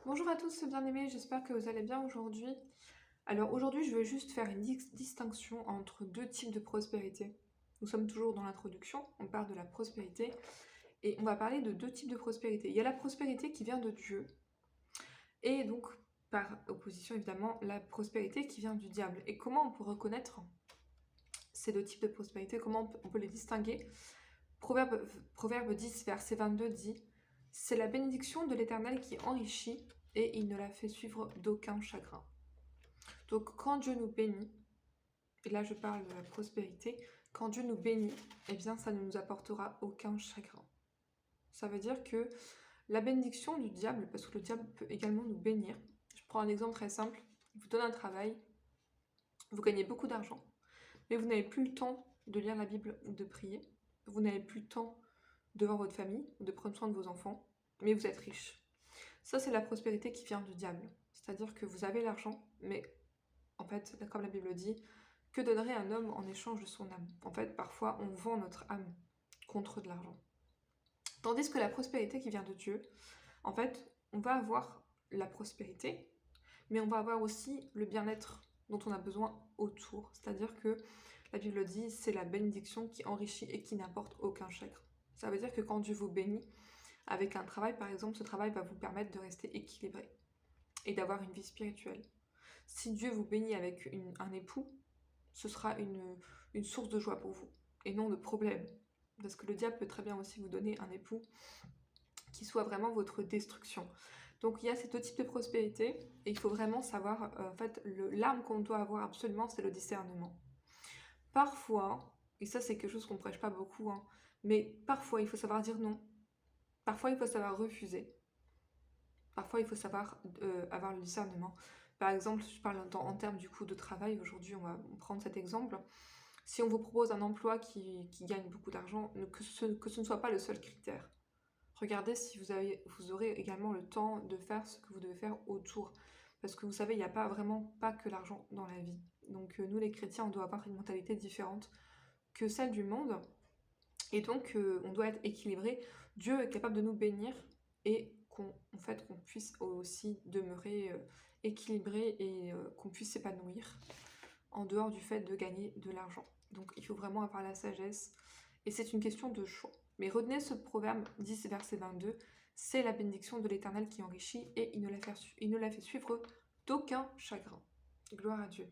Bonjour à tous bien-aimés, j'espère que vous allez bien aujourd'hui. Alors aujourd'hui, je vais juste faire une distinction entre deux types de prospérité. Nous sommes toujours dans l'introduction, on parle de la prospérité, et on va parler de deux types de prospérité. Il y a la prospérité qui vient de Dieu, et donc par opposition évidemment, la prospérité qui vient du diable. Et comment on peut reconnaître ces deux types de prospérité, comment on peut les distinguer? Proverbe 10, verset 22 dit « C'est la bénédiction de l'Éternel qui enrichit, et il ne la fait suivre d'aucun chagrin. » Donc quand Dieu nous bénit, et là je parle de la prospérité, quand Dieu nous bénit, eh bien ça ne nous apportera aucun chagrin. Ça veut dire que la bénédiction du diable, parce que le diable peut également nous bénir. Je prends un exemple très simple, il vous donne un travail, vous gagnez beaucoup d'argent, mais vous n'avez plus le temps de lire la Bible ou de prier, vous n'avez plus le temps de voir votre famille, de prendre soin de vos enfants, mais vous êtes riche. Ça, c'est la prospérité qui vient du diable. C'est-à-dire que vous avez l'argent, mais en fait, comme la Bible dit, que donnerait un homme en échange de son âme? En fait, parfois, on vend notre âme contre de l'argent. Tandis que la prospérité qui vient de Dieu, en fait, on va avoir la prospérité, mais on va avoir aussi le bien-être dont on a besoin autour. C'est-à-dire que la Bible dit, c'est la bénédiction qui enrichit et qui n'apporte aucun chagrin. Ça veut dire que quand Dieu vous bénit avec un travail, par exemple, ce travail va vous permettre de rester équilibré et d'avoir une vie spirituelle. Si Dieu vous bénit avec un époux, ce sera une source de joie pour vous et non de problème. Parce que le diable peut très bien aussi vous donner un époux qui soit vraiment votre destruction. Donc il y a ces deux types de prospérité et il faut vraiment savoir, en fait, l'arme qu'on doit avoir absolument, c'est le discernement. Parfois, et ça c'est quelque chose qu'on ne prêche pas beaucoup, hein, mais parfois il faut savoir dire non. Parfois il faut savoir refuser. Parfois il faut savoir avoir le discernement. Par exemple, je parle en termes du coup de travail, aujourd'hui on va prendre cet exemple. Si on vous propose un emploi qui gagne beaucoup d'argent, que ce ne soit pas le seul critère. Regardez si vous aurez également le temps de faire ce que vous devez faire autour. Parce que vous savez, il n'y a pas que l'argent dans la vie. Donc nous les chrétiens, on doit avoir une mentalité différente que celle du monde. Et donc on doit être équilibré. Dieu est capable de nous bénir et qu'on puisse aussi demeurer équilibré et qu'on puisse s'épanouir en dehors du fait de gagner de l'argent. Donc il faut vraiment avoir la sagesse et c'est une question de choix. Mais retenez ce proverbe 10 verset 22, c'est la bénédiction de l'Éternel qui enrichit et il ne la fait suivre d'aucun chagrin. Gloire à Dieu.